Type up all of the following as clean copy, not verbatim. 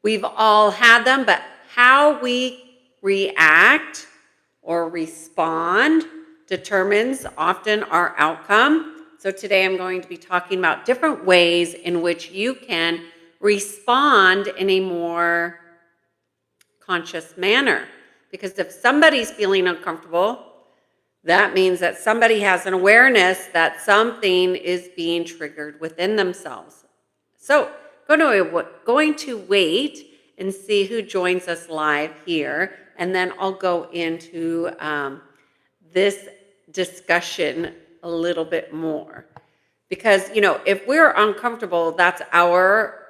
We've all had them, but how we react or respond determines often our outcome. So today I'm going to be talking about different ways in which you can respond in a more conscious manner. Because if somebody's feeling uncomfortable, that means that somebody has an awareness that something is being triggered within themselves. So, going to wait and see who joins us live here, and then I'll go into this discussion a little bit more. Because, if we're uncomfortable, that's our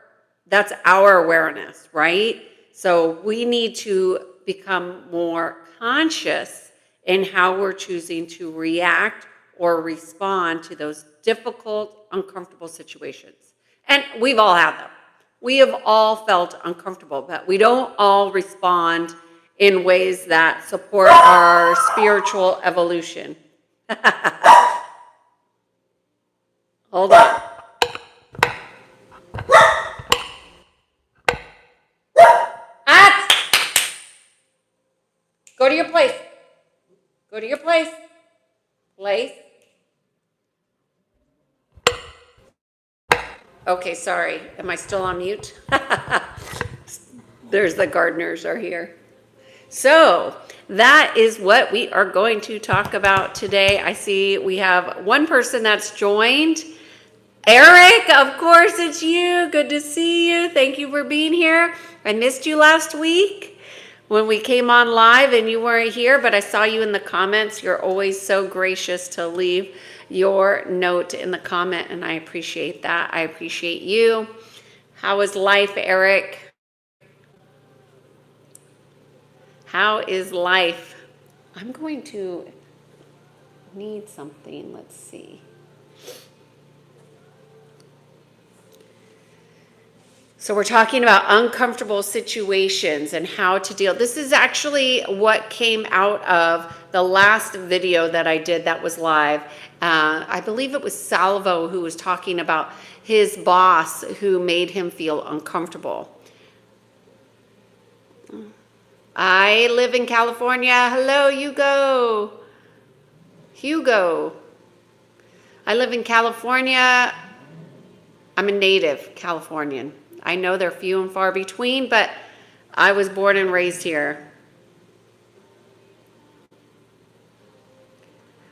awareness, right? So we need to become more conscious in how we're choosing to react or respond to those difficult, uncomfortable situations. And we've all had them. We have all felt uncomfortable, but we don't all respond in ways that support our spiritual evolution. Hold on. At! Go to your place. Go to your place. Place. Okay, sorry. Am I still on mute? There's the gardeners are here. So that is what we are going to talk about today. I see we have one person that's joined. Eric, of course it's you. Good to see you. Thank you for being here. I missed you last week when we came on live and you weren't here, but I saw you in the comments. You're always so gracious to leave your note in the comment, and I appreciate that. I appreciate you. How is life, Eric? How is life? I'm going to need something. Let's see. So we're talking about uncomfortable situations and how to deal. This is actually what came out of the last video that I did that was live. I believe it was Salvo who was talking about his boss who made him feel uncomfortable. I live in California. Hello, Hugo. Hugo. I live in California. I'm a native Californian. I know they're few and far between, but I was born and raised here.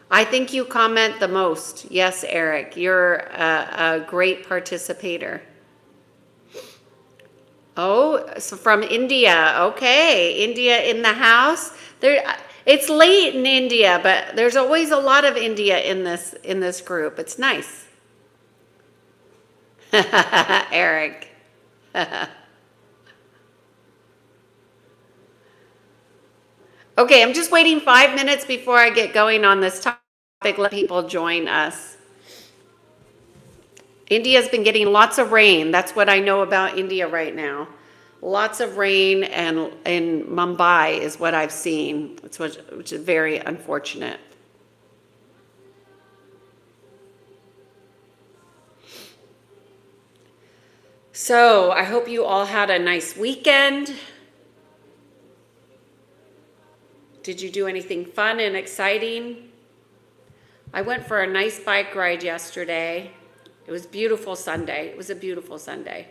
I think you comment the most. Yes, Eric, you're a great participator. Oh, so from India. Okay, India in the house. It's late in India, but there's always a lot of India in this group. It's nice. Eric. Okay, I'm just waiting 5 minutes before I get going on this topic. Let people join us. India's been getting lots of rain. That's what I know about India right now. Lots of rain, and in Mumbai is what I've seen, which is very unfortunate. So I hope you all had a nice weekend. Did you do anything fun and exciting? I went for a nice bike ride yesterday. It was beautiful Sunday. It was a beautiful Sunday.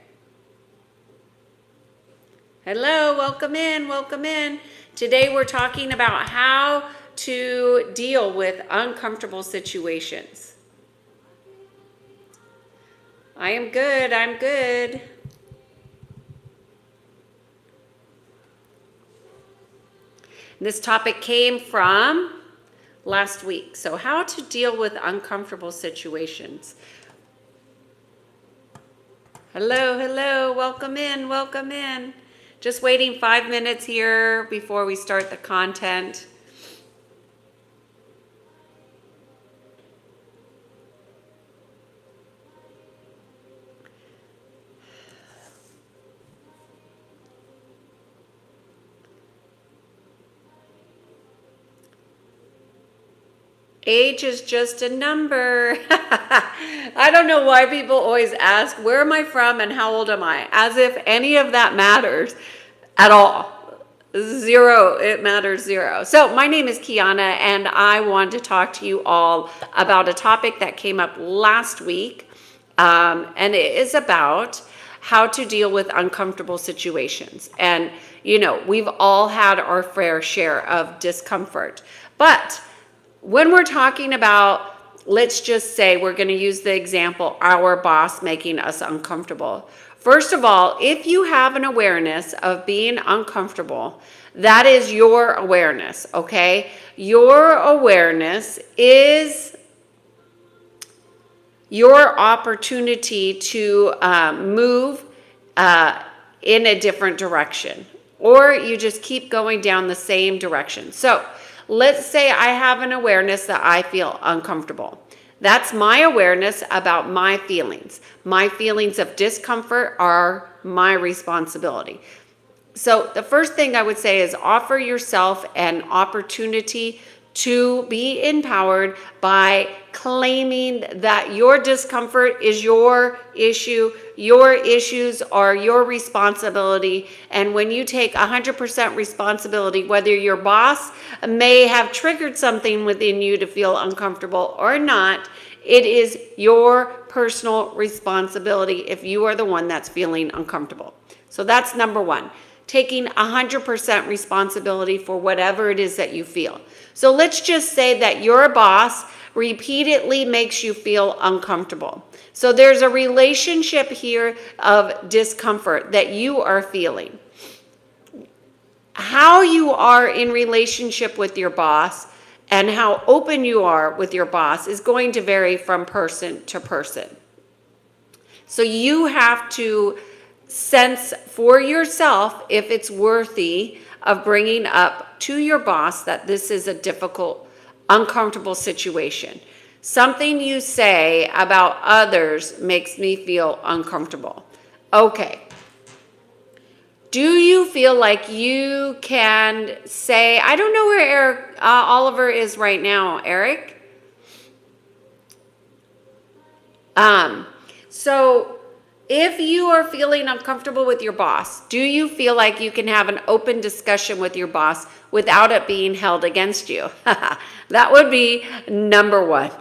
Hello, welcome in, welcome in. Today we're talking about how to deal with uncomfortable situations. I am good, I'm good. This topic came from last week. So how to deal with uncomfortable situations. Hello, hello, welcome in, welcome in. Just waiting 5 minutes here before we start the content. Age is just a number. I don't know why people always ask, where am I from and how old am I? As if any of that matters at all. Zero, it matters zero. So my name is Kiana, and I want to talk to you all about a topic that came up last week, and it is about how to deal with uncomfortable situations. And, you know, we've all had our fair share of discomfort, but when we're talking about, let's just say we're going to use the example, our boss making us uncomfortable. First of all, if you have an awareness of being uncomfortable, that is your awareness, okay? Your awareness is your opportunity to move in a different direction, or you just keep going down the same direction. So let's say I have an awareness that I feel uncomfortable. That's my awareness about my feelings. My feelings of discomfort are my responsibility. So the first thing I would say is offer yourself an opportunity to be empowered by claiming that your discomfort is your issue, your issues are your responsibility. And when you take 100% responsibility, whether your boss may have triggered something within you to feel uncomfortable or not, it is your personal responsibility if you are the one that's feeling uncomfortable. So that's number one. Taking 100% responsibility for whatever it is that you feel. So let's just say that your boss repeatedly makes you feel uncomfortable. So there's a relationship here of discomfort that you are feeling. How you are in relationship with your boss and how open you are with your boss is going to vary from person to person. So you have to sense for yourself if it's worthy of bringing up to your boss that this is a difficult, uncomfortable situation. Something you say about others makes me feel uncomfortable. Okay. Do you feel like you can say, I don't know where Eric Oliver is right now, Eric? So if you are feeling uncomfortable with your boss, do you feel like you can have an open discussion with your boss without it being held against you? That would be number one,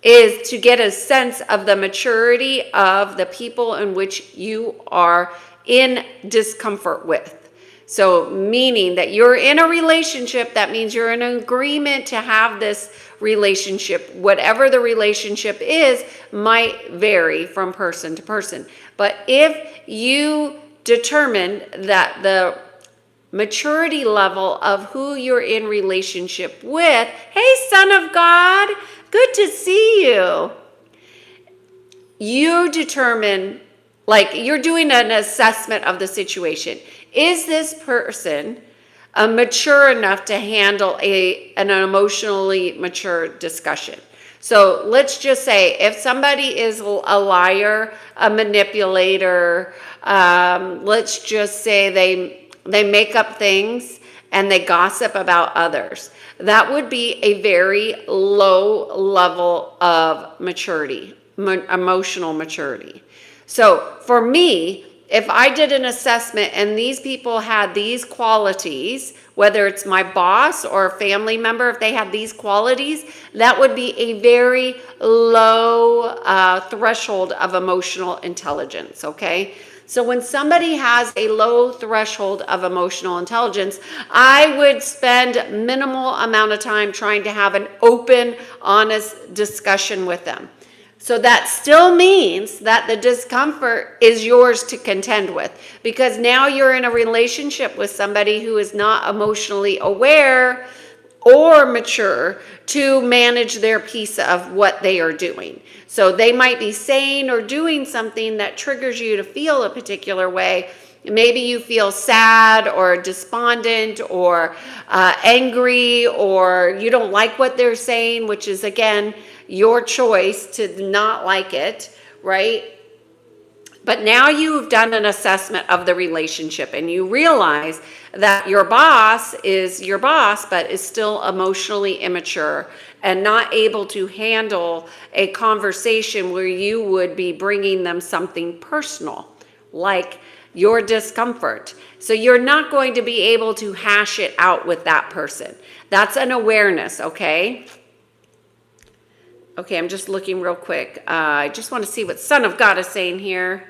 is to get a sense of the maturity of the people in which you are in discomfort with. So meaning that you're in a relationship, that means you're in an agreement to have this relationship. Whatever the relationship is might vary from person to person. But if you determine that the maturity level of who you're in relationship with, hey, Son of God, good to see you. You determine, like you're doing an assessment of the situation. Is this person mature enough to handle an emotionally mature discussion? So let's just say if somebody is a liar, a manipulator, let's just say they make up things and they gossip about others. That would be a very low level of maturity, emotional maturity. So for me, if I did an assessment and these people had these qualities, whether it's my boss or a family member, if they had these qualities, that would be a very low threshold of emotional intelligence, okay? So when somebody has a low threshold of emotional intelligence, I would spend minimal amount of time trying to have an open, honest discussion with them. So that still means that the discomfort is yours to contend with, because now you're in a relationship with somebody who is not emotionally aware or mature to manage their piece of what they are doing. So they might be saying or doing something that triggers you to feel a particular way. Maybe you feel sad or despondent or angry, or you don't like what they're saying, which is, again, your choice to not like it, right? But now you've done an assessment of the relationship and you realize that your boss is your boss, but is still emotionally immature and not able to handle a conversation where you would be bringing them something personal, like your discomfort. So you're not going to be able to hash it out with that person. That's an awareness, okay? Okay, I'm just looking real quick. I just want to see what Son of God is saying here.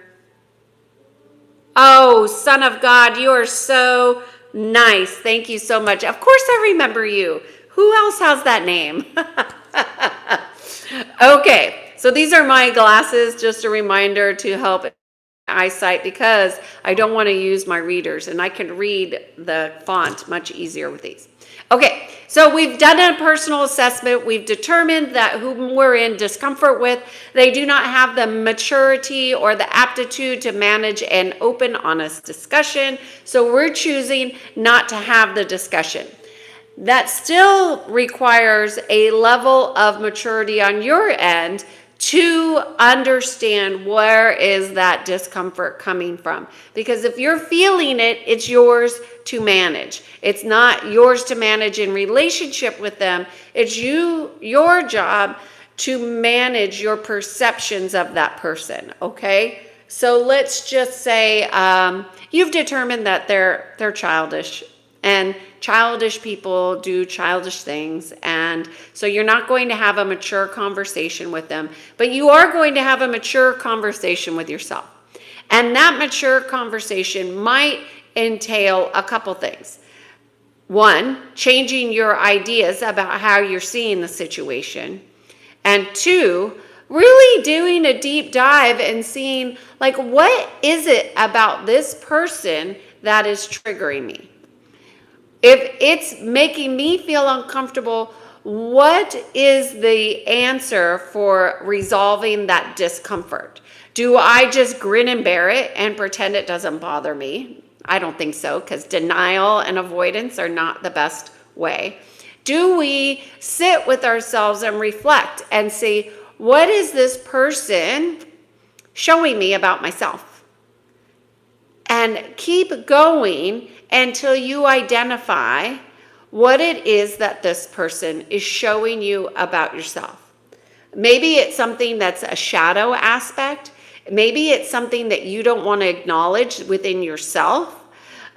Oh, Son of God, you are so nice. Thank you so much. Of course I remember you. Who else has that name? Okay, so these are my glasses, just a reminder to help eyesight because I don't want to use my readers and I can read the font much easier with these. Okay, so we've done a personal assessment. We've determined that whom we're in discomfort with, they do not have the maturity or the aptitude to manage an open, honest discussion. So we're choosing not to have the discussion. That still requires a level of maturity on your end to understand where is that discomfort coming from. Because if you're feeling it, it's yours to manage. It's not yours to manage in relationship with them. It's your job to manage your perceptions of that person, okay? So let's just say you've determined that they're childish, and childish people do childish things. And so you're not going to have a mature conversation with them, but you are going to have a mature conversation with yourself. And that mature conversation might entail a couple things. One, changing your ideas about how you're seeing the situation. And two, really doing a deep dive and seeing, like, what is it about this person that is triggering me? If it's making me feel uncomfortable, what is the answer for resolving that discomfort? Do I just grin and bear it and pretend it doesn't bother me? I don't think so, because denial and avoidance are not the best way. Do we sit with ourselves and reflect and say, what is this person showing me about myself? And keep going until you identify what it is that this person is showing you about yourself. Maybe it's something that's a shadow aspect. Maybe it's something that you don't want to acknowledge within yourself.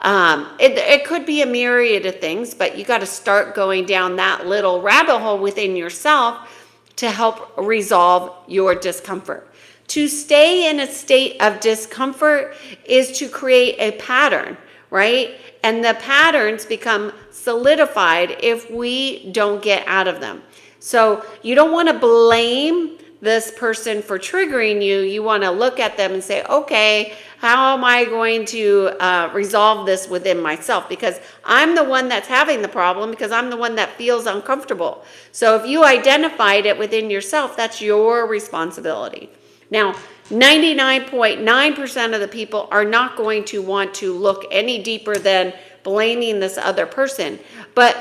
It could be a myriad of things, but you got to start going down that little rabbit hole within yourself to help resolve your discomfort. To stay in a state of discomfort is to create a pattern, right? And the patterns become solidified if we don't get out of them. So you don't want to blame this person for triggering you. You want to look at them and say, okay, how am I going to resolve this within myself? Because I'm the one that's having the problem, because I'm the one that feels uncomfortable. So if you identified it within yourself, that's your responsibility. Now, 99.9% of the people are not going to want to look any deeper than blaming this other person. But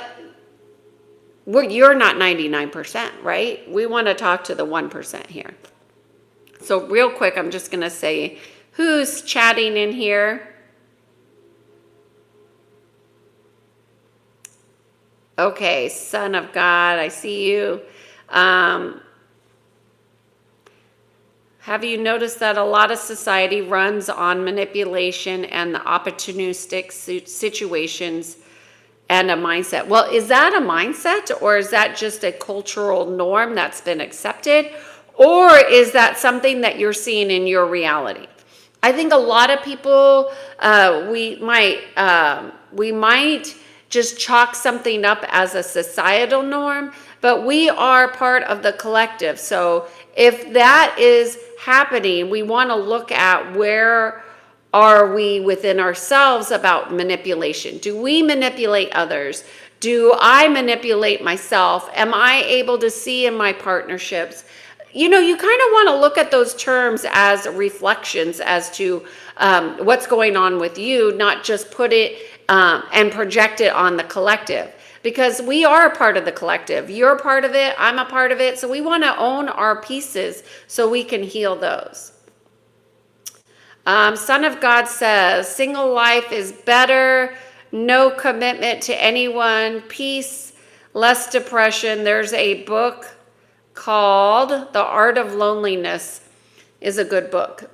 you're not 99%, right? We want to talk to the 1% here. So real quick, I'm just going to say, who's chatting in here? Okay, Son of God, I see you. Have you noticed that a lot of society runs on manipulation and the opportunistic situations and a mindset? Well, is that a mindset, or is that just a cultural norm that's been accepted? Or is that something that you're seeing in your reality? I think a lot of people, we might just chalk something up as a societal norm, but we are part of the collective. So if that is happening, we want to look at where are we within ourselves about manipulation. Do we manipulate others? Do I manipulate myself? Am I able to see in my partnerships? You know, you kind of want to look at those terms as reflections as to what's going on with you, not just put it and project it on the collective. Because we are a part of the collective. You're a part of it, I'm a part of it. So we want to own our pieces so we can heal those. Son of God says, single life is better, no commitment to anyone, peace, less depression. There's a book called The Art of Loneliness, is a good book.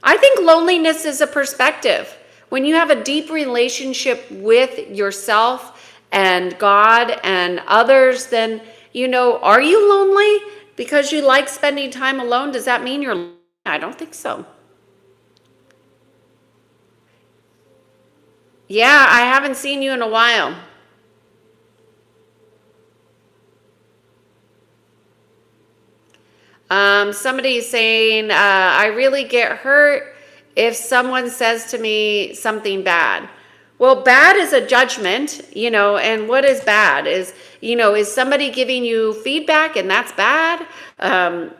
I think loneliness is a perspective. When you have a deep relationship with yourself and God and others, then, are you lonely because you like spending time alone? Does that mean you're lonely? I don't think so. Yeah, I haven't seen you in a while. Somebody's saying, I really get hurt if someone says to me something bad. Well, bad is a judgment, and what is bad is somebody giving you feedback and that's bad? Again,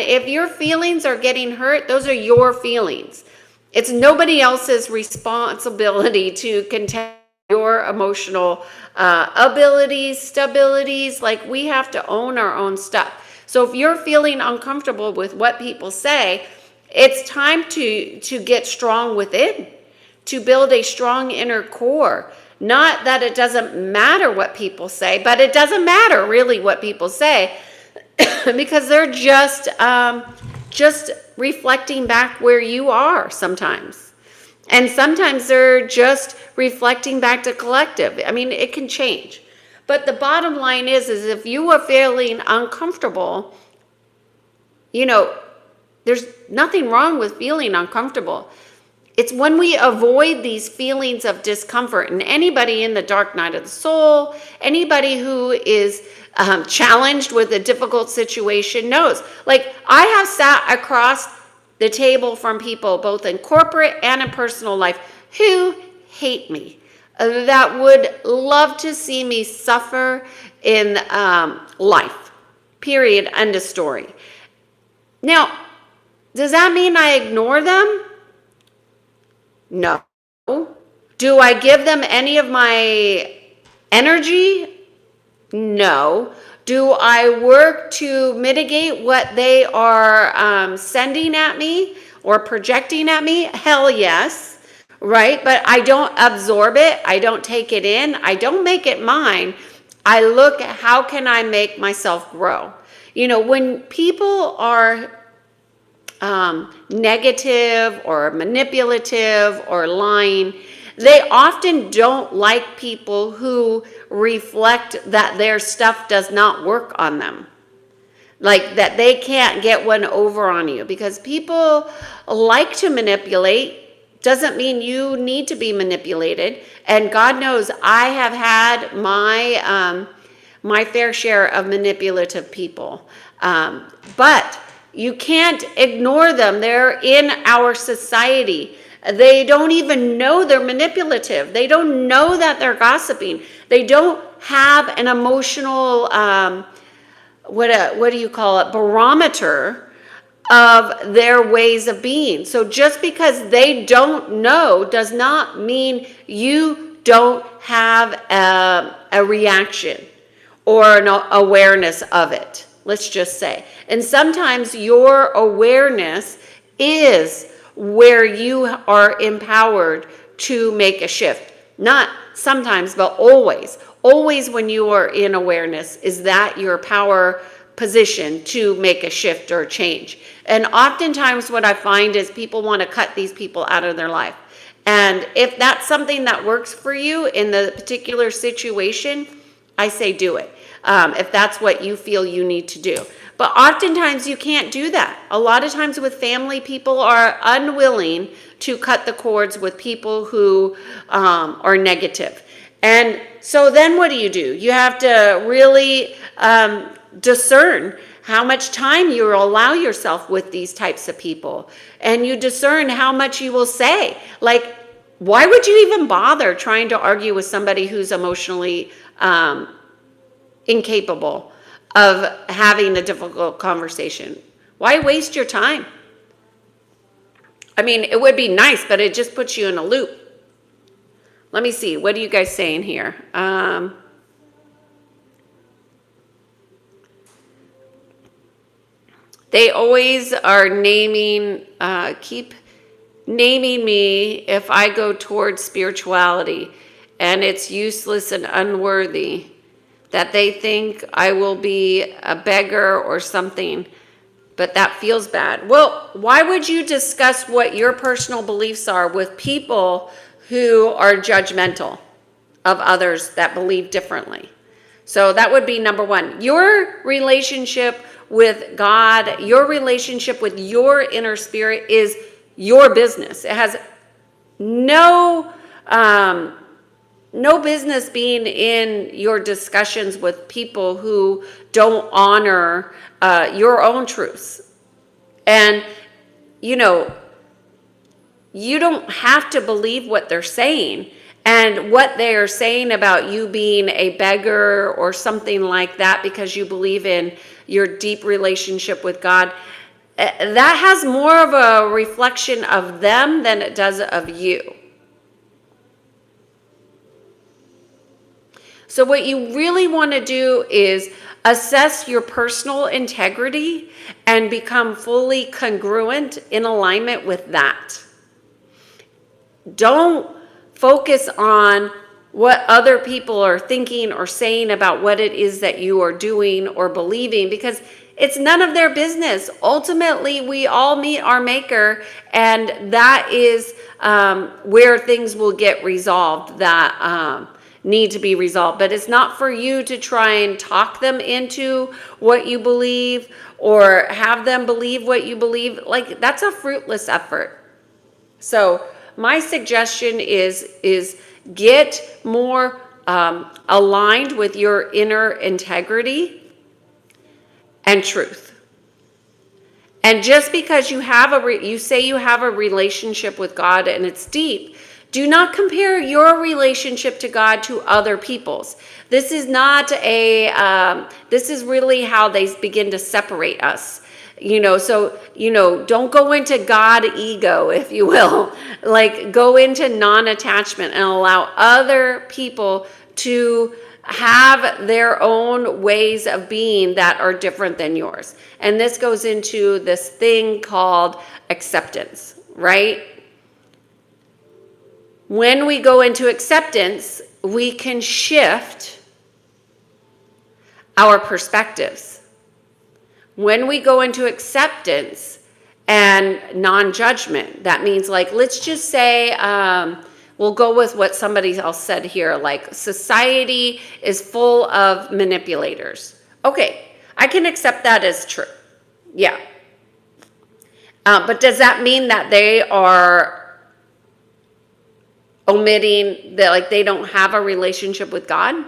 if your feelings are getting hurt, those are your feelings. It's nobody else's responsibility to contend your emotional abilities, stabilities. Like, we have to own our own stuff. So if you're feeling uncomfortable with what people say, it's time to get strong within, to build a strong inner core. Not that it doesn't matter what people say, but it doesn't matter really what people say because they're just reflecting back where you are sometimes. And sometimes they're just reflecting back to collective. I mean, it can change. But the bottom line is if you are feeling uncomfortable, there's nothing wrong with feeling uncomfortable. It's when we avoid these feelings of discomfort, and anybody in the dark night of the soul, anybody who is challenged with a difficult situation knows. Like, I have sat across the table from people, both in corporate and in personal life, who hate me, that would love to see me suffer in life, period, end of story. Now, does that mean I ignore them? No. Do I give them any of my energy? No. Do I work to mitigate what they are sending at me or projecting at me? Hell yes, right? But I don't absorb it. I don't take it in. I don't make it mine. I look at how can I make myself grow. When people are negative or manipulative or lying, they often don't like people who reflect that their stuff does not work on them. Like, that they can't get one over on you, because people like to manipulate. Doesn't mean you need to be manipulated. And God knows I have had my fair share of manipulative people. But you can't ignore them. They're in our society. They don't even know they're manipulative. They don't know that they're gossiping. They don't have an emotional, what do you call it, barometer of their ways of being. So just because they don't know does not mean you don't have a reaction or an awareness of it. Let's just say. And sometimes your awareness is where you are empowered to make a shift. Not sometimes, but always. Always when you are in awareness is that your power position to make a shift or change. And oftentimes what I find is people want to cut these people out of their life. And if that's something that works for you in the particular situation, I say do it. If that's what you feel you need to do. But oftentimes you can't do that. A lot of times with family, people are unwilling to cut the cords with people who are negative. And so then what do? You have to really discern how much time you will allow yourself with these types of people. And you discern how much you will say. Like, why would you even bother trying to argue with somebody who's emotionally incapable of having a difficult conversation? Why waste your time? I mean, it would be nice, but it just puts you in a loop. Let me see. What are you guys saying here? They always are keep naming me if I go towards spirituality, and it's useless and unworthy, that they think I will be a beggar or something, but that feels bad. Well, why would you discuss what your personal beliefs are with people who are judgmental of others that believe differently? So that would be number one. Your relationship with God, your relationship with your inner spirit is your business. It has no business being in your discussions with people who don't honor your own truths. And, you don't have to believe what they're saying. And what they are saying about you being a beggar or something like that because you believe in your deep relationship with God, that has more of a reflection of them than it does of you. So what you really want to do is assess your personal integrity and become fully congruent in alignment with that. Don't focus on what other people are thinking or saying about what it is that you are doing or believing, because it's none of their business. Ultimately, we all meet our maker, and that is where things will get resolved that need to be resolved. But it's not for you to try and talk them into what you believe or have them believe what you believe. Like, that's a fruitless effort. So my suggestion is get more aligned with your inner integrity and truth. And just because you have you say you have a relationship with God and it's deep, do not compare your relationship to God to other people's. This is not this is really how they begin to separate us. So, don't go into God ego, if you will. Like, go into non-attachment and allow other people to have their own ways of being that are different than yours. And this goes into this thing called acceptance, right? When we go into acceptance, we can shift our perspectives. When we go into acceptance and non-judgment, that means, like, let's just say, we'll go with what somebody else said here, like, society is full of manipulators. Okay, I can accept that as true. Yeah. But does that mean that they are omitting, that, like, they don't have a relationship with God?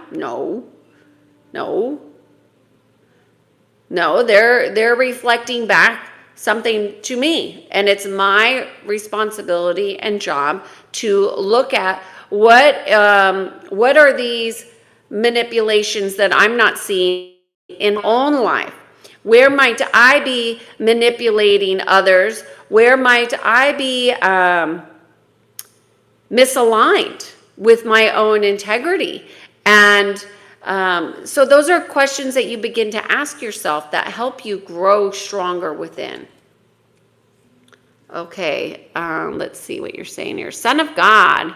No, they're reflecting back something to me, and it's my responsibility and job to look at what are these manipulations that I'm not seeing in my own life. Where might I be manipulating others? Where might I be misaligned with my own integrity? And so those are questions that you begin to ask yourself that help you grow stronger within. Okay, let's see what you're saying here. Son of God.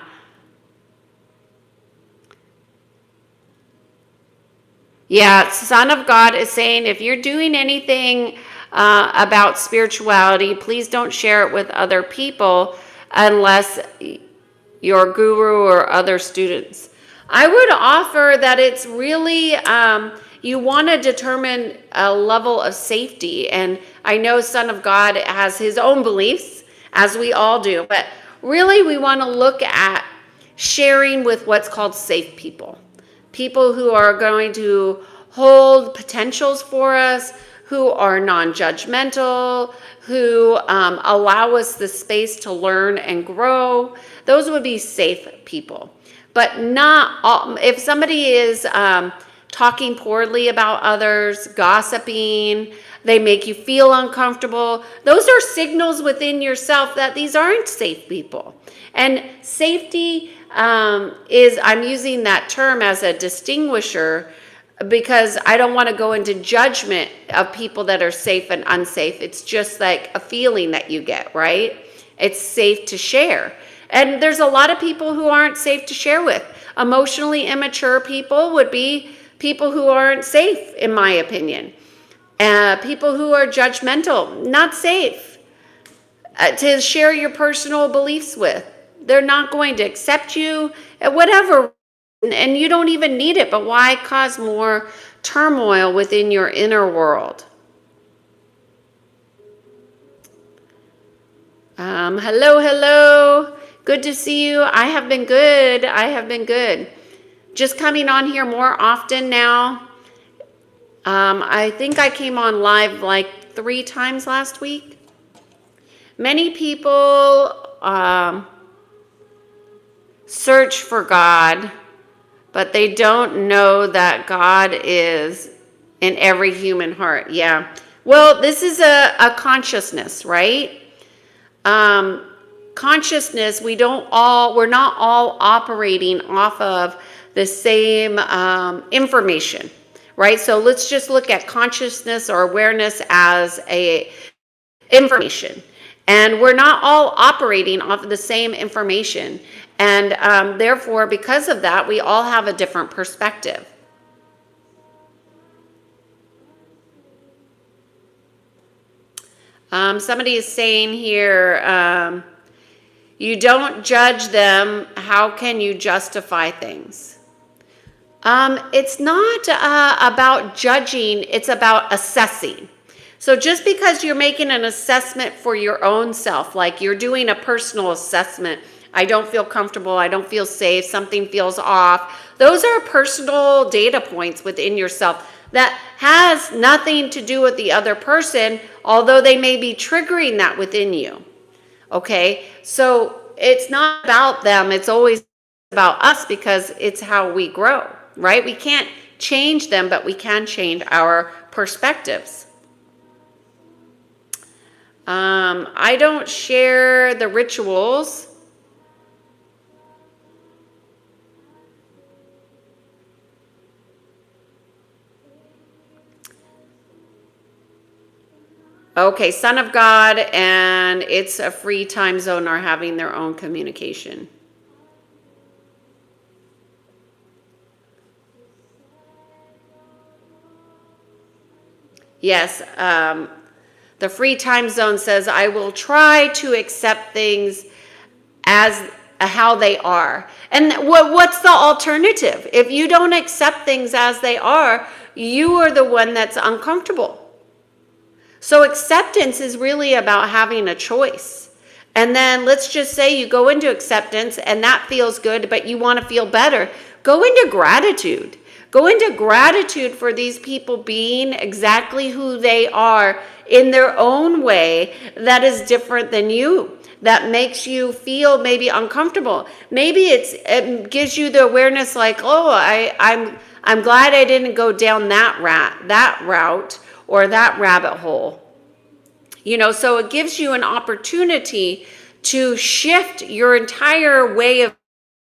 Yeah, Son of God is saying, if you're doing anything about spirituality, please don't share it with other people unless your guru or other students. I would offer that it's really, you want to determine a level of safety. And I know Son of God has his own beliefs, as we all do. But really, we want to look at sharing with what's called safe people. People who are going to hold potentials for us, who are non-judgmental, who allow us the space to learn and grow. Those would be safe people. But not all. If somebody is talking poorly about others, gossiping, they make you feel uncomfortable, those are signals within yourself that these aren't safe people. And safety is, I'm using that term as a distinguisher. because I don't want to go into judgment of people that are safe and unsafe. It's just like a feeling that you get, right? It's safe to share. And there's a lot of people who aren't safe to share with. Emotionally immature people would be people who aren't safe, in my opinion. People who are judgmental, not safe to share your personal beliefs with. They're not going to accept you, whatever. And you don't even need it, but why cause more turmoil within your inner world? Hello. Good to see you. I have been good. Just coming on here more often now. I think I came on live like 3 times last week. Many people search for God, but they don't know that God is in every human heart. Yeah. Well, this is a consciousness, right? Consciousness, we're not all operating off of the same information, right? So let's just look at consciousness or awareness as a information. And we're not all operating off of the same information. And therefore, because of that, we all have a different perspective. Somebody is saying here, you don't judge them. How can you justify things? It's not about judging. It's about assessing. So just because you're making an assessment for your own self, like you're doing a personal assessment, I don't feel comfortable, I don't feel safe, something feels off. Those are personal data points within yourself that has nothing to do with the other person, although they may be triggering that within you. Okay, so it's not about them, it's always about us because it's how we grow, right? We can't change them, but we can change our perspectives. I don't share the rituals. Okay, Son of God and It's a Free Time Zone are having their own communication. Yes, the Free Time Zone says, I will try to accept things as how they are. And what's the alternative? If you don't accept things as they are, you are the one that's uncomfortable. So acceptance is really about having a choice. And then let's just say you go into acceptance and that feels good, but you want to feel better. Go into gratitude. Go into gratitude for these people being exactly who they are in their own way that is different than you, that makes you feel maybe uncomfortable. Maybe it gives you the awareness like, oh, I'm glad I didn't go down that route or that rabbit hole. So it gives you an opportunity to shift your entire way of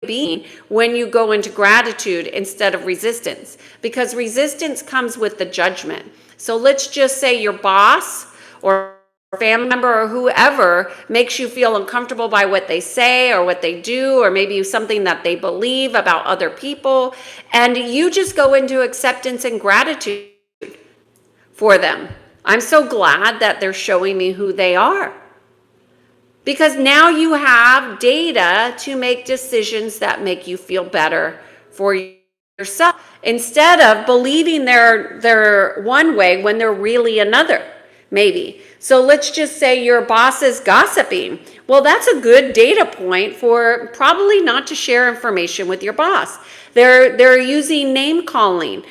being when you go into gratitude instead of resistance, because resistance comes with the judgment. So let's just say your boss or family member or whoever makes you feel uncomfortable by what they say or what they do, or maybe something that they believe about other people, and you just go into acceptance and gratitude for them. I'm so glad that they're showing me who they are. Because now you have data to make decisions that make you feel better for yourself, instead of believing they're one way when they're really another, maybe. So let's just say your boss is gossiping. Well, that's a good data point for probably not to share information with your boss. They're using name calling.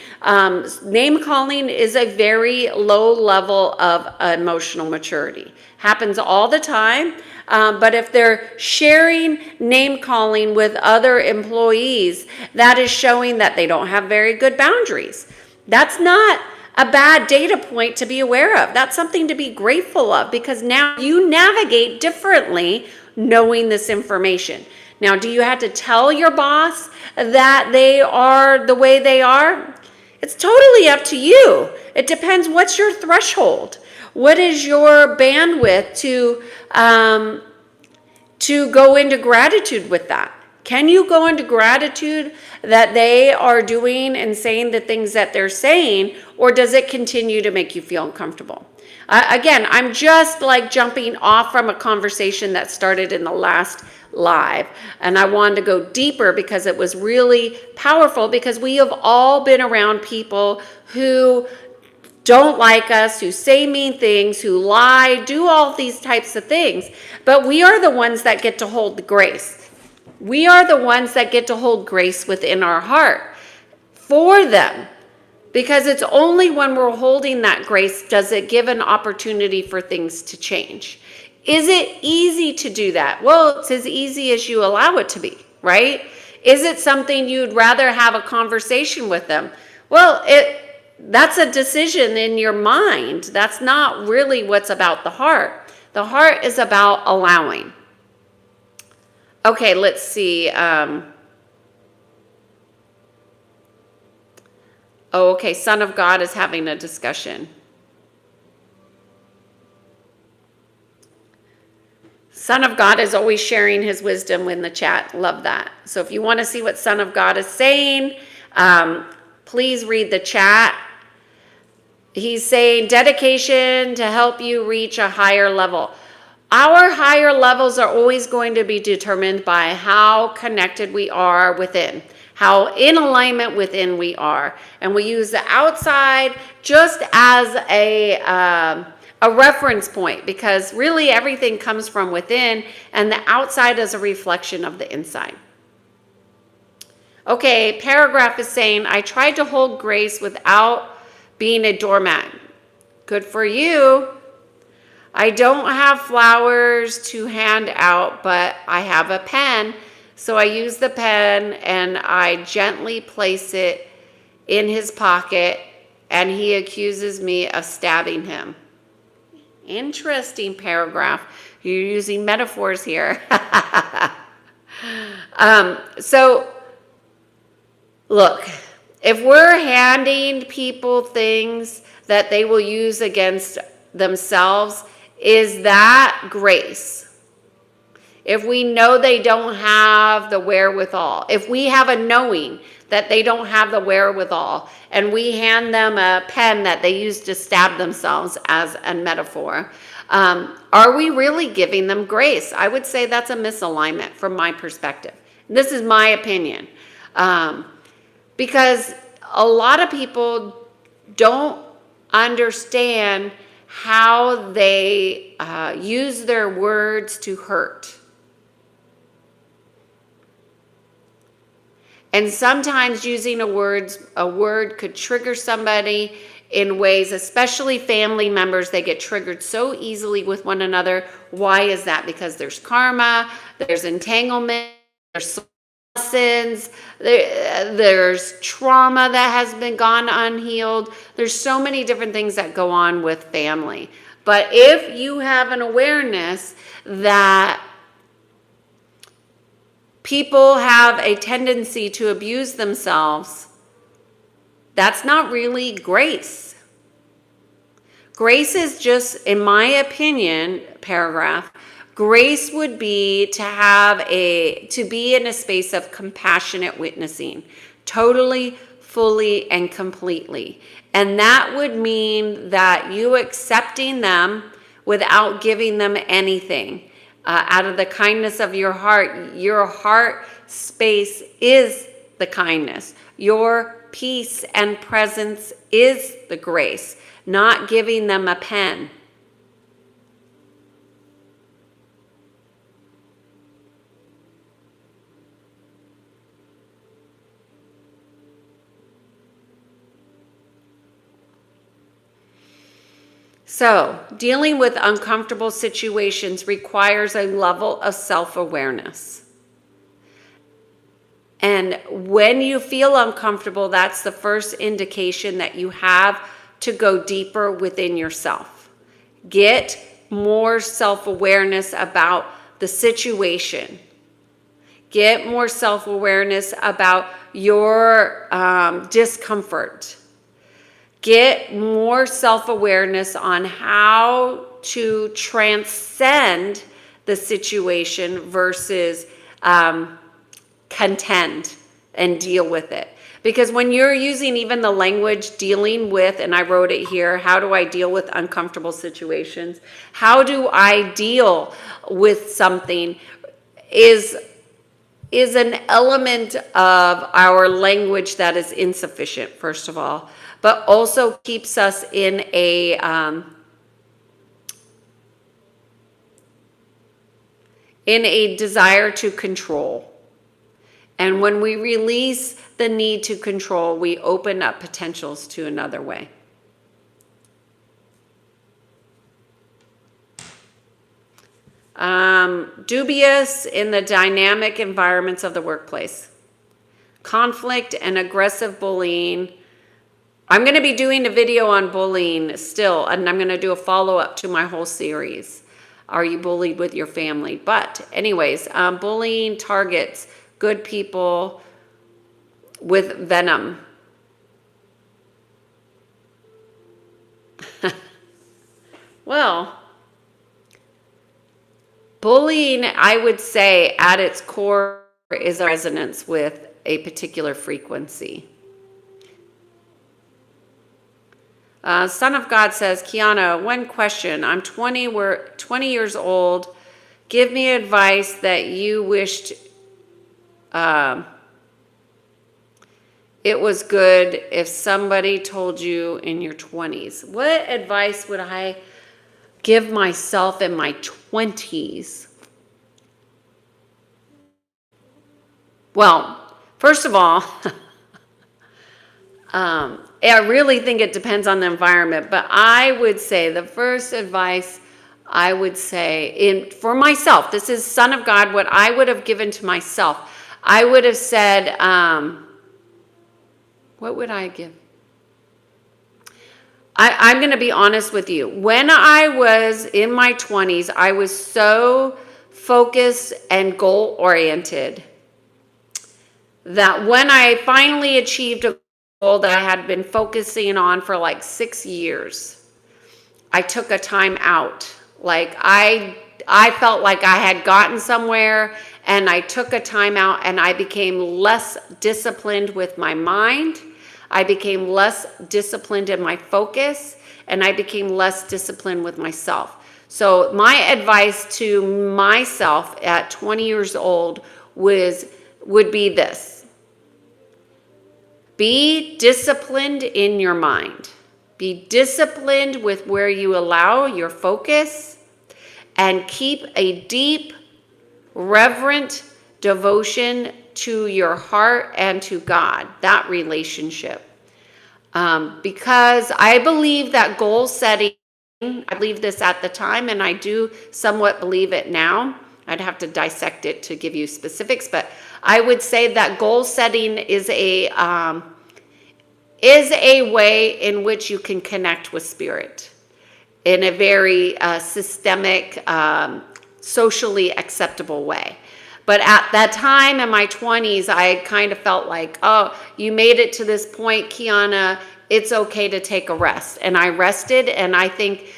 Name calling is a very low level of emotional maturity. Happens all the time. But if they're sharing name calling with other employees, that is showing that they don't have very good boundaries. That's not a bad data point to be aware of. That's something to be grateful of, because now you navigate differently knowing this information. Now, do you have to tell your boss that they are the way they are? It's totally up to you. It depends. What's your threshold? What is your bandwidth to go into gratitude with that? Can you go into gratitude that they are doing and saying the things that they're saying, or does it continue to make you feel uncomfortable? Again, I'm just like jumping off from a conversation that started in the last live, and I wanted to go deeper because it was really powerful, because we have all been around people who don't like us, who say mean things, who lie, do all these types of things. But we are the ones that get to hold the grace. We are the ones that get to hold grace within our heart for them. Because it's only when we're holding that grace does it give an opportunity for things to change. Is it easy to do that? Well, it's as easy as you allow it to be, right? Is it something you'd rather have a conversation with them? Well, that's a decision in your mind. That's not really what's about the heart. The heart is about allowing. Okay, let's see. Okay, Son of God is having a discussion. Son of God is always sharing his wisdom in the chat. Love that. So if you want to see what Son of God is saying, please read the chat. He's saying dedication to help you reach a higher level. Our higher levels are always going to be determined by how connected we are within, how in alignment within we are. And we use the outside just as a reference point, because really everything comes from within, and the outside is a reflection of the inside. Okay, paragraph is saying, I tried to hold grace without being a doormat. Good for you. I don't have flowers to hand out, but I have a pen. So I use the pen and I gently place it in his pocket, and he accuses me of stabbing him. Interesting paragraph. You're using metaphors here. So look, if we're handing people things that they will use against themselves, is that grace? If we know they don't have the wherewithal, if we have a knowing that they don't have the wherewithal, and we hand them a pen that they use to stab themselves as a metaphor, are we really giving them grace? I would say that's a misalignment from my perspective. This is my opinion. Because a lot of people don't understand how they use their words to hurt. And sometimes using a word could trigger somebody in ways, especially family members. They get triggered so easily with one another. Why is that? Because there's karma, there's entanglement, there's lessons, there's trauma that has been gone unhealed. There's so many different things that go on with family. But if you have an awareness that people have a tendency to abuse themselves, that's not really grace. Grace is just, in my opinion, paragraph, grace would be to be in a space of compassionate witnessing, totally, fully, and completely. And that would mean that you accepting them without giving them anything. Out of the kindness of your heart space is the kindness. Your peace and presence is the grace, not giving them a pen. So, dealing with uncomfortable situations requires a level of self-awareness. And when you feel uncomfortable, that's the first indication that you have to go deeper within yourself. Get more self-awareness about the situation. Get more self-awareness about your discomfort. get more self-awareness on how to transcend the situation versus contend and deal with it. Because when you're using even the language dealing with, and I wrote it here, how do I deal with uncomfortable situations? How do I deal with something is an element of our language that is insufficient, first of all, but also keeps us in a desire to control. And when we release the need to control, we open up potentials to another way. Dubious in the dynamic environments of the workplace. Conflict and aggressive bullying. I'm going to be doing a video on bullying still, and I'm going to do a follow-up to my whole series. Are you bullied with your family? But anyways, bullying targets good people with venom. Well, bullying, I would say, at its core is a resonance with a particular frequency. Son of God says, Kiana, one question. I'm 20, we're 20 years old. Give me advice that you wished it was good if somebody told you in your 20s. What advice would I give myself in my 20s? Well, first of all, I really think it depends on the environment, but I would say the first advice I would say for myself, this is Son of God, what I would have given to myself. I would have said, what would I give? I'm going to be honest with you. When I was in my 20s, I was so focused and goal-oriented that when I finally achieved a goal that I had been focusing on for like 6 years, I took a time out. Like I felt like I had gotten somewhere, and I took a time out, and I became less disciplined with my mind. I became less disciplined in my focus, and I became less disciplined with myself. So my advice to myself at 20 years old would be this. Be disciplined in your mind. Be disciplined with where you allow your focus, and keep a deep, reverent devotion to your heart and to God, that relationship. Because I believe that goal setting, I believed this at the time, and I do somewhat believe it now. I'd have to dissect it to give you specifics, but I would say that goal setting is a way in which you can connect with spirit in a very systemic, socially acceptable way. But at that time in my 20s, I kind of felt like, oh, you made it to this point, Kiana, it's okay to take a rest. And I rested, and I think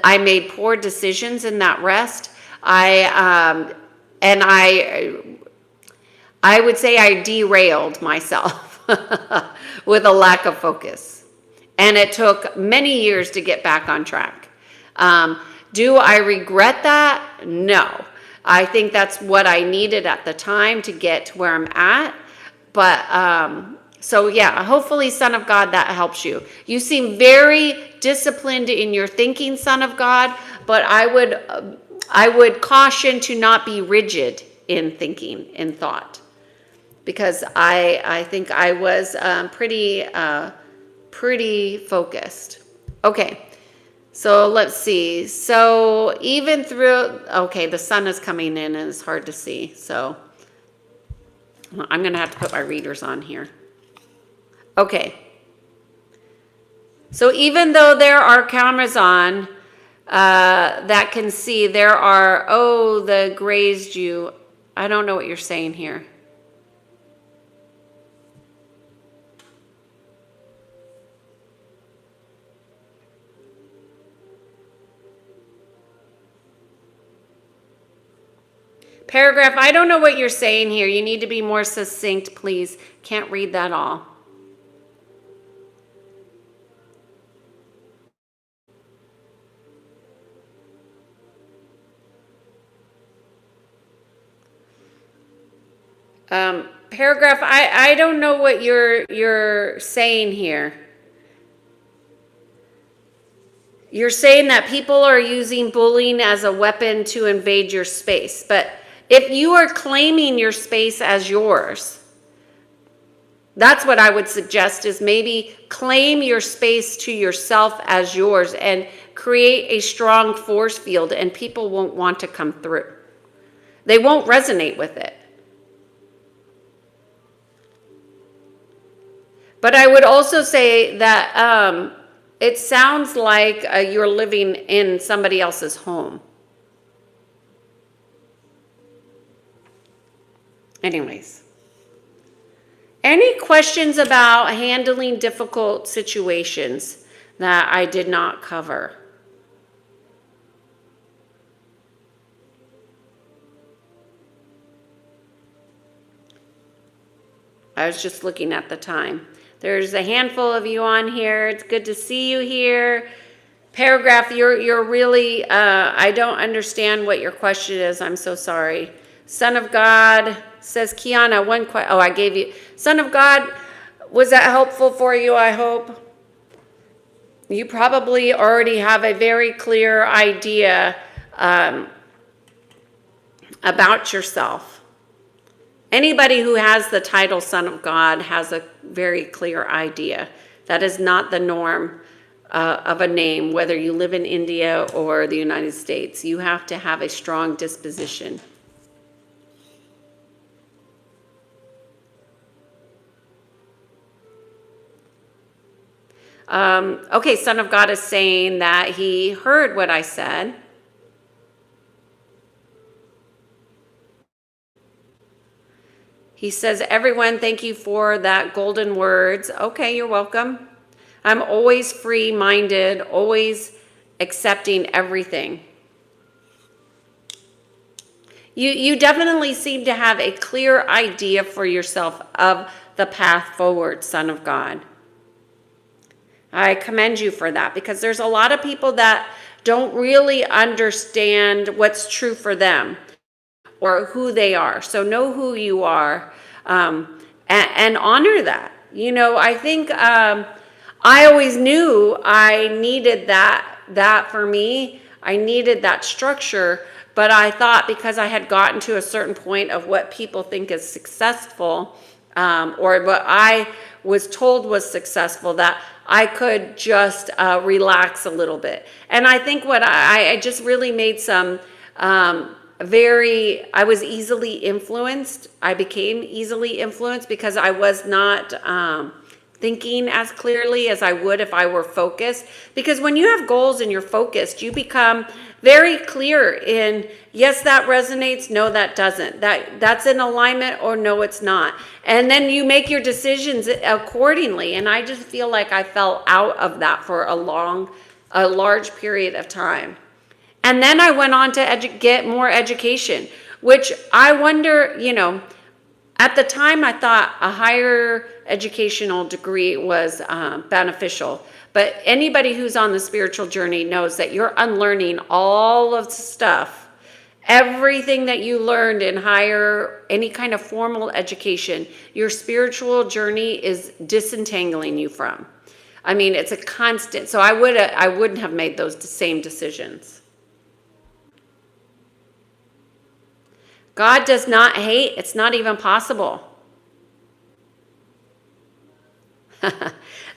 I made poor decisions in that rest. I would say I derailed myself with a lack of focus. And it took many years to get back on track. Do I regret that? No. I think that's what I needed at the time to get to where I'm at. But so yeah, hopefully, Son of God, that helps you. You seem very disciplined in your thinking, Son of God, but I would caution to not be rigid in thinking, in thought, because I think I was pretty focused. Okay. So let's see. So even through, okay, the sun is coming in and it's hard to see. So I'm going to have to put my readers on here. Okay. So even though there are cameras on that can see, there are, oh, the grazed you. I don't know what you're saying here. Paragraph, I don't know what you're saying here. You need to be more succinct, please. Can't read that all. Paragraph, I don't know what you're saying here. You're saying that people are using bullying as a weapon to invade your space. But if you are claiming your space as yours, that's what I would suggest, is maybe claim your space to yourself as yours and create a strong force field, and people won't want to come through. They won't resonate with it. But I would also say that it sounds like you're living in somebody else's home. Anyways. Any questions about handling difficult situations that I did not cover? I was just looking at the time. There's a handful of you on here. It's good to see you here. Paragraph, you're really, I don't understand what your question is. I'm so sorry. Son of God, says Kiana, one question. Oh, I gave you. Son of God, was that helpful for you, I hope? You probably already have a very clear idea about yourself. Anybody who has the title Son of God has a very clear idea. That is not the norm of a name, whether you live in India or the United States. You have to have a strong disposition. Okay, Son of God is saying that he heard what I said. He says, everyone, thank you for that golden words. Okay, you're welcome. I'm always free-minded, always accepting everything. You definitely seem to have a clear idea for yourself of the path forward, Son of God. I commend you for that, because there's a lot of people that don't really understand what's true for them or who they are. So know who you are and honor that. You know, I think I always knew I needed that for me. I needed that structure, but I thought because I had gotten to a certain point of what people think is successful, or what I was told was successful, that I could just relax a little bit. And I think what I just really made some I was easily influenced. I became easily influenced because I was not thinking as clearly as I would if I were focused. Because when you have goals and you're focused, you become very clear in, yes, that resonates, no, that doesn't. That's in alignment, or no, it's not. And then you make your decisions accordingly. And I just feel like I fell out of that for a large period of time. And then I went on to get more education, which I wonder, you know, at the time I thought a higher educational degree was beneficial. But anybody who's on the spiritual journey knows that you're unlearning all of the stuff, everything that you learned in higher, any kind of formal education, your spiritual journey is disentangling you from. I mean, it's a constant. So I wouldn't have made those same decisions. God does not hate. It's not even possible.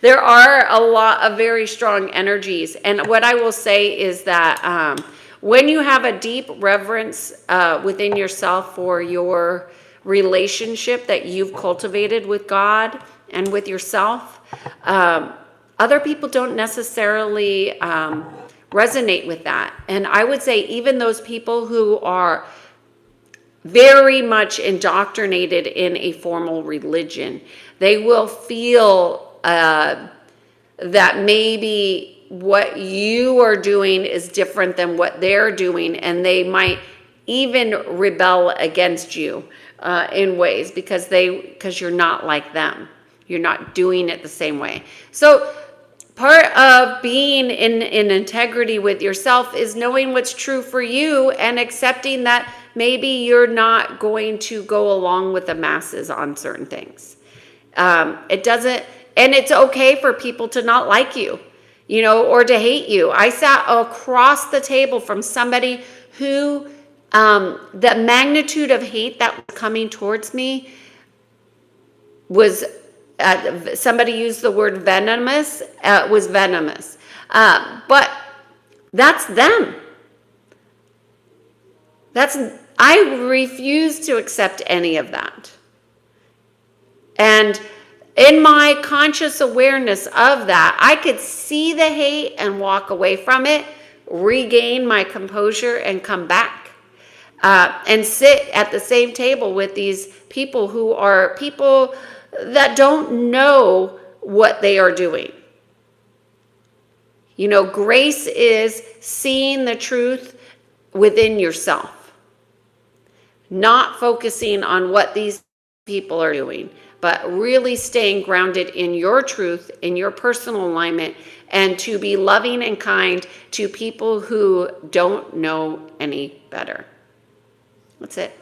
There are a lot of very strong energies. And what I will say is that when you have a deep reverence within yourself for your relationship that you've cultivated with God and with yourself, other people don't necessarily resonate with that. And I would say even those people who are very much indoctrinated in a formal religion, they will feel that maybe what you are doing is different than what they're doing, and they might even rebel against you in ways because you're not like them. You're not doing it the same way. So part of being in integrity with yourself is knowing what's true for you and accepting that maybe you're not going to go along with the masses on certain things. It doesn't, and it's okay for people to not like you, or to hate you. I sat across the table from somebody who, the magnitude of hate that was coming towards me was, somebody used the word venomous, was venomous. But that's them. I refuse to accept any of that. And in my conscious awareness of that, I could see the hate and walk away from it, regain my composure, and come back. And sit at the same table with these people who are people that don't know what they are doing. Grace is seeing the truth within yourself, not focusing on what these people are doing, but really staying grounded in your truth, in your personal alignment, and to be loving and kind to people who don't know any better. That's it.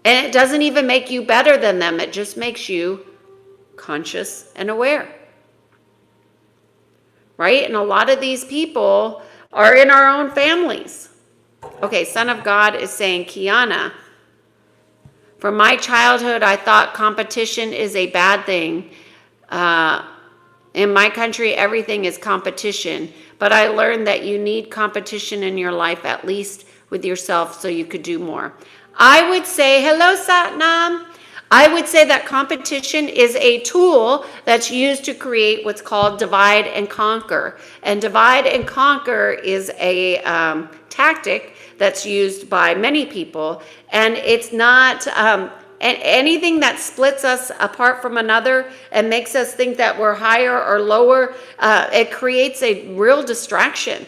And it doesn't even make you better than them. It just makes you conscious and aware. Right? And a lot of these people are in our own families. Okay, Son of God is saying, Kiana, from my childhood, I thought competition is a bad thing. In my country, everything is competition. But I learned that you need competition in your life, at least with yourself, so you could do more. I would say, hello, Satnam. I would say that competition is a tool that's used to create what's called divide and conquer. And divide and conquer is a tactic that's used by many people. And it's not anything that splits us apart from another and makes us think that we're higher or lower. It creates a real distraction.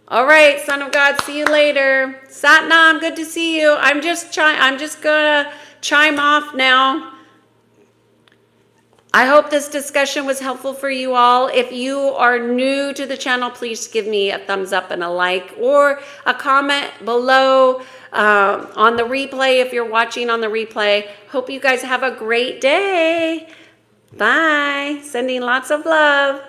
All right, Son of God, see you later. Satnam, good to see you. I'm just gonna chime off now. I hope this discussion was helpful for you all. If you are new to the channel, please give me a thumbs up and a like or a comment below on the replay if you're watching on the replay. Hope you guys have a great day. Bye. Sending lots of love.